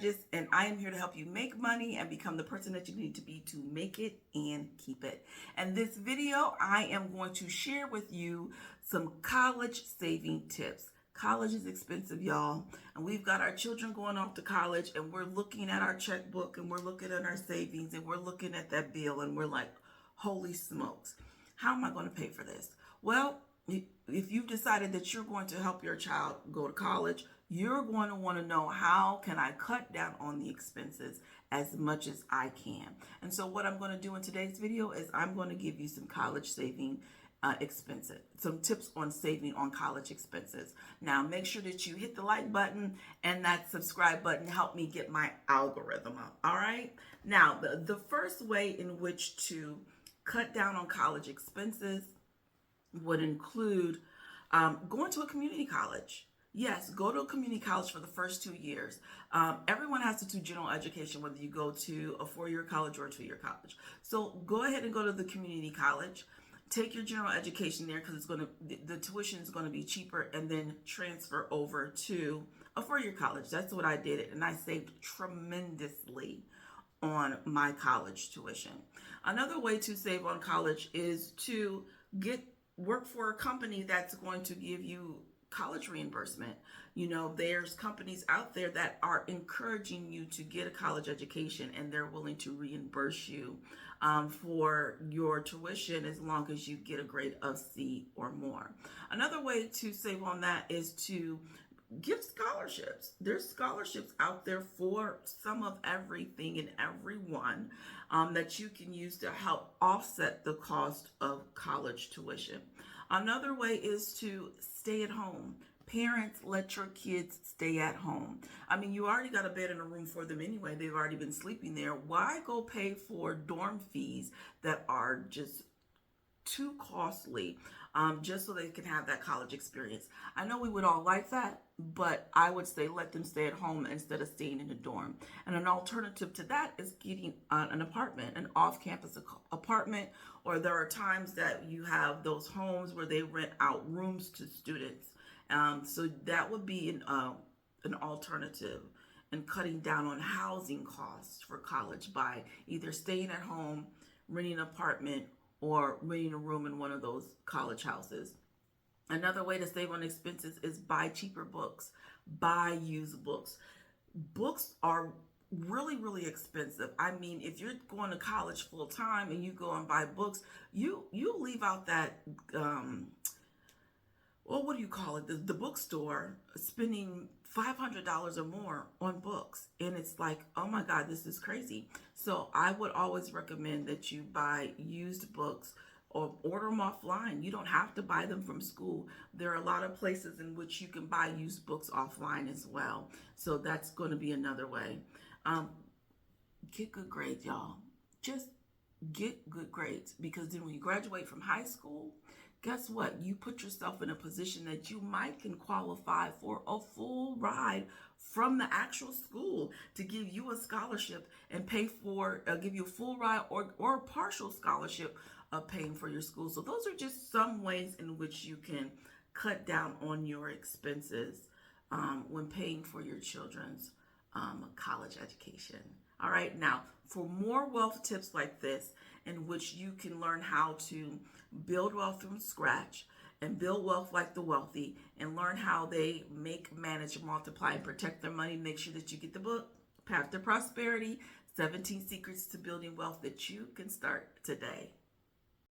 strategist, and I am here to help you make money and become the person that you need to be to make it and keep it. And this video, I am going to share with you some college saving tips. College is expensive, y'all, and we've got our children going off to college, and we're looking at our checkbook, and we're looking at our savings, and we're looking at that bill, and we're like, holy smokes, how am I going to pay for this? Well, if you've decided that you're going to help your child go to college, you're going to want to know, how can I cut down on the expenses as much as I can? And so what I'm going to do in today's video is I'm going to give you some college saving expenses, some tips on saving on college expenses. Now, make sure that you hit the like button and that subscribe button. Help me get my algorithm up. All right. Now, the first way in which to cut down on college expenses would include going to a community college. Yes, go to a community college for the first 2 years. Everyone has to do general education, whether you go to a 4-year college or a 2-year college. So go ahead and go to the community college. Take your general education there, because the tuition is going to be cheaper, and then transfer over to a 4-year college. That's what I did, and I saved tremendously on my college tuition. Another way to save on college is to work for a company that's going to give you college reimbursement. You know, there's companies out there that are encouraging you to get a college education, and they're willing to reimburse you for your tuition as long as you get a grade of C or more. Another way to save on that is to give scholarships. There's scholarships out there for some of everything and everyone that you can use to help offset the cost of college tuition. Another way is to stay at home. Parents, let your kids stay at home. I mean, you already got a bed and a room for them anyway. They've already been sleeping there. Why go pay for dorm fees that are just too costly just so they can have that college experience? I know we would all like that, but I would say let them stay at home instead of staying in a dorm. And an alternative to that is getting an apartment, an off-campus apartment, or there are times that you have those homes where they rent out rooms to students. So that would be an alternative in cutting down on housing costs for college by either staying at home, renting an apartment, or renting a room in one of those college houses. Another way to save on expenses is buy cheaper books, buy used books. Books are really, really expensive. I mean, if you're going to college full time and you go and buy books, you leave out that, well, what do you call it? The bookstore spending $500 or more on books. And it's like, oh my God, this is crazy. So I would always recommend that you buy used books or order them offline. You don't have to buy them from school. There are a lot of places in which you can buy used books offline as well. So that's going to be another way. Get good grades, y'all. Just get good grades, because then when you graduate from high school, guess what? You put yourself in a position that you might can qualify for a full ride from the actual school to give you a scholarship and pay for, give you a full ride or a partial scholarship of paying for your school. So those are just some ways in which you can cut down on your expenses when paying for your children's college education. All right, now for more wealth tips like this, in which you can learn how to build wealth from scratch and build wealth like the wealthy, and learn how they make, manage, multiply, and protect their money, make sure that you get the book, Path to Prosperity, 17 Secrets to Building Wealth, that you can start today.